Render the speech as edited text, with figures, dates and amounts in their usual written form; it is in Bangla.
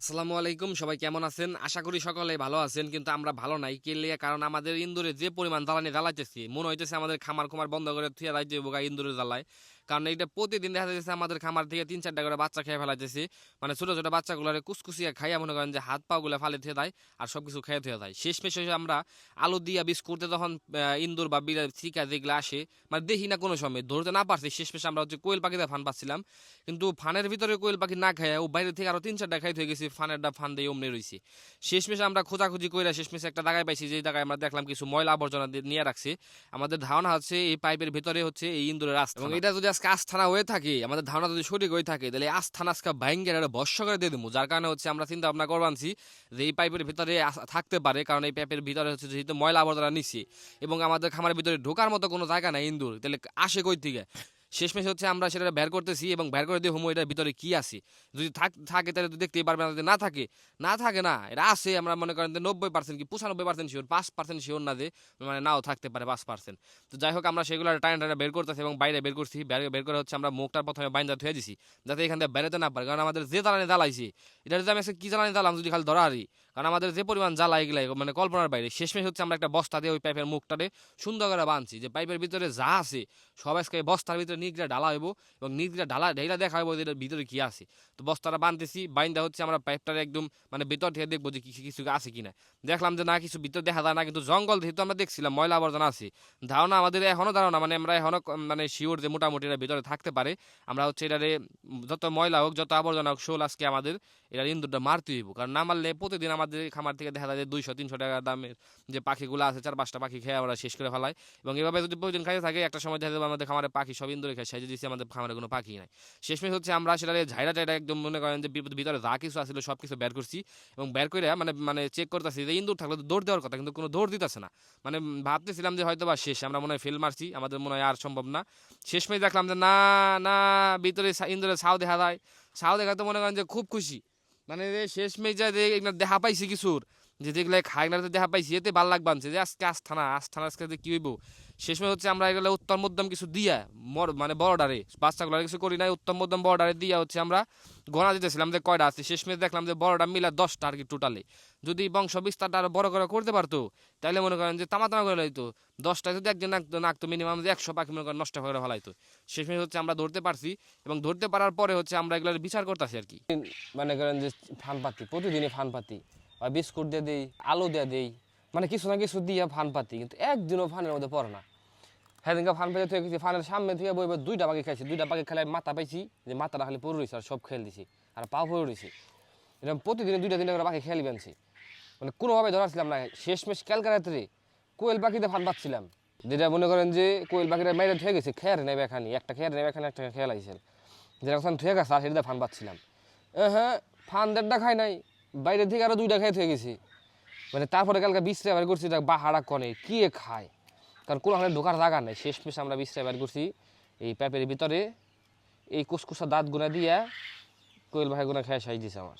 আসসালামু আলাইকুম, সবাই কেমন আছেন? আশা করি সকলে ভালো আছেন, কিন্তু আমরা ভালো নাই। কে লিগা? কারণ আমাদের ইন্দুরে যে পরিমাণ জ্বালানি জ্বালাইতেছি, মনে হইতেছে আমাদের খামার বন্ধ করে থুয়া যাইতে হইব গা ইন্দুরে জ্বালায়। কারণ এইটা প্রতিদিন দেখা যাচ্ছে আমাদের খামার থেকে ৩-৪টা করে বাচ্চা খেয়ে ফেলাইতেছি। মানে ছোট ছোট বাচ্চাগুলোরে কুচকুচিয়া খাইয়া মনে করেন যে হাত পা গুলা ফালে থুয়ে দেয় আর সবকিছু খেয়ে থুয়ে দেয়। শেষমেশ হইছে আমরা আলু দিয়া বিস্কুটে তখন ইন্দুর বা বিড়াল চিকা যেগুলো আসে, মানে দেখি না কোনো সময় ধরতে না পারছি। শেষমেশ আমরা হচ্ছে কোয়েল পাখিতে ফান পাচ্ছিলাম, কিন্তু ফানের ভিতরে কোয়েল পাখি না খায় ও বাইরে থেকে আরো ৩-৪টা খাইতে হয়ে গেছি, ফানেরটা ফান দিয়ে অমনি রইছি। শেষমেশ আমরা খোঁজাখুঁজি কইরা শেষমেশ একটা জায়গায় পাইছি, যে জায়গায় আমরা দেখলাম কিছু ময়লা আবর্জনা নিয়ে রাখছে। আমাদের ধারণা হচ্ছে এই পাইপের ভিতরে হচ্ছে এই ইন্দুরের আস্থানা, এবং এটা যদি আজকে আস্থানা হয়ে থাকে, আমাদের ধারণা যদি সঠিক হয়ে থাকে, তাহলে এই আস্থানা আজকে ভাঙ্গের একটা বর্ষ করে দিয়ে দেবো। যার কারণে হচ্ছে আমরা চিন্তা ভাবনা করবানছি যে এই পাইপের ভিতরে থাকতে পারে, কারণ এই পাইপের ভিতরে হচ্ছে যেহেতু ময়লা আবর্জনা নিচ্ছে এবং আমাদের খামারের ভিতরে ঢোকার মতো কোনো জায়গা নাই ইন্দুর, তাহলে আসে কই থেকে? শেষমেশ হচ্ছে আমরা সেটা বের করতেছি এবং বের করে দিয়ে হোমো এটার ভিতরে কি আছে। যদি থাকে তাহলে তো দেখতেই পারবে না, যদি না থাকে না থাকে না, এটা আছে। আমরা মনে করেন যে 90% কি 95% শিওর, 5% শিওর না যে মানে নাও থাকতে পারে 5%। তো যাই হোক, আমরা সেগুলো টাইনা বের করতেছি এবং বাইরে বের করছি। বের করে হচ্ছে আমরা মুখটার প্রথমে বাইন্দা ধুয়ে দিছি, যাতে এখান থেকে বেরোতে না পারে। কারণ আমাদের যে জ্বালানি জ্বালাইছি, এটা যদি আমি কি জ্বালানি জ্বালাম যদি খালি ধরা হারি, কারণ আমাদের যে পরিমাণ জ্বালা এগুলাই মানে কল্পনার বাইরে। শেষমেশ হচ্ছে আমরা একটা বস্তা দিয়ে ওই পাইপের মুখটাতে সুন্দর করে বাঁধছি, যে পাইপের ভিতরে যা আছে সব আজকে বস্তার ভিতরে নিগড়া ঢালা হইব এবং নিগড়া ঢেলা দেখা হইব যে এটার ভিতরে কি আছে। তো বস্তাটা বাঁধতেছি, বাইন্দা হচ্ছে আমরা পাইপটার একদম মানে ভিতর থেকে দেখবো যে কিছু আছে কিনা। দেখলাম যে না, কিছু ভিতর দেখা যায় না, কিন্তু জঙ্গল যেহেতু আমরা দেখছিলাম ময়লা আবর্জনা আছে। ধারণা আমাদের এখনো ধারণা, মানে আমরা এখনো মানে শিওর যে মোটামুটি এর ভিতরে থাকতে পারে। আমরা হচ্ছে এটারে যত ময়লা হোক যত আবর্জনা হোক শোল আজকে আমাদের এটার ইন্দুরটা মারতে হইব। কারণ না মারলে প্রতিদিন আমাদের খামার থেকে দেখা যায় যে 200-300 টাকা দামের যে পাখিগুলো আছে 4-5টা পাখি খেয়ে আমরা শেষ করে ফেলাই। এবং এভাবে যদি প্রতিদিন খাইতে থাকে, একটা সময় দেখা যাবে আমাদের খামারে পাখি সব ইন্দুরে খাই সাইজে দিচ্ছে, আমাদের খামারে কোনো পাখি নাই। শেষমেশ হচ্ছে আমরা সেটা ঝাইরা টাইরা একদম মনে করেন যে ভিতরে যা কিছু আসছিল সব কিছু বের করছি এবং বের করে মানে মানে চেক করতেছি যে ইন্দুর থাকলে তো দৌড় দেওয়ার কথা, কিন্তু কোনো দৌড় দিতেছে না। মানে ভাবতেছিলাম যে হয়তো বা শেষ, আমরা মনে হয় ফেল মারছি, আমাদের মনে হয় আর সম্ভব না। শেষমেশ দেখলাম যে না না, ভিতরে ইন্দুরে ছাও দেখা যায়। ছাও দেখা তো মনে করেন যে খুব খুশি, মানে শেষমেশ যা দেখা পাইছি কিছুর, যে যেগুলো খাইনাতে দেখা পাইছি, এতে ভাল লাগবানছে যে আজকে আস্থানা আজকে যে কি হইব। শেষমেশ হচ্ছে আমরা এগুলো উত্তম মধ্যম কিছু দিয়া মানে বর্ডারে বাচ্চাগুলো কিছু করি নাই, উত্তম মধ্যম বর্ডারে দিয়া হচ্ছে আমরা গোনা দিতেছিলাম যে কয়টা আছে। শেষমেশ দেখলাম যে বড়টা মিলা 10টা আর কি টোটালি। যদি বংশ বিস্তারটা আরো বড় করে করতে পারতো, তাহলে মনে করেন যে তামা করে লাইতো। 10টা যদি একজন নাকতো মিনিমাম যে 100 পাখি মনে করেন নষ্ট করে ফেলাইতো। শেষমেশ হচ্ছে আমরা ধরতে পারছি এবং ধরতে পারার পরে হচ্ছে আমরা এগুলোর বিচার করতেছি আর কি। মনে করেন যে ফান পাতি প্রতিদিনই ফান পাতি, বা বিস্কুট দিয়ে দিই, আলু দিয়ে দিই, মানে কিছু না কিছু দিয়ে ফান পাতি, কিন্তু একদিনও ফানের মধ্যে পড়ে না। সেদিনকে ফান পেতে থেকে ফানের সামনে থেকে বইবে 2টা পাখি খাইছি, 2টা পাখি খেলে মাথা পাইছি, যে মাথাটা খালি পড়ে রয়েছে আর সব খেল দিছি আর পাও পড়ে রয়েছে। এরকম প্রতিদিনে 2টা 3টা করে পাখি খেয়ালি বানছি, মানে কোনোভাবে ধরাছিলাম না। শেষমেশ ক্যালকাটাতে কোয়েল পাখিতে ফান পাচ্ছিলাম, যেটা মনে করেন যে কোয়েল পাখিটা মেরে ধুয়ে গেছে, খেয়ার নেবে এখানে একটা, খেয়ার নেবে এখানে একটা খেয়াল আইসেল, যেটা ধুয়ে গেছে আর সেটা ফান পাচ্ছিলাম। হ্যাঁ, ফান 1.5টা খাই নাই, বাইরে থেকে আরো 2টা খেয়ে থয়ে গেছি। মানে তারপরে কালকে বিশ্রাম বের করছি, বাহারা কনে কি খায়, কারণ কোনোখানে ঢোকার জায়গা নেই। শেষমেশ আমরা বিশ্রাম বের করছি এই প্যাপের ভিতরে, এই কুসকুসা দাঁত গুনা দিয়া কোয়েল ভাই গুনা খেয়ে সাইজ দিছে আমার।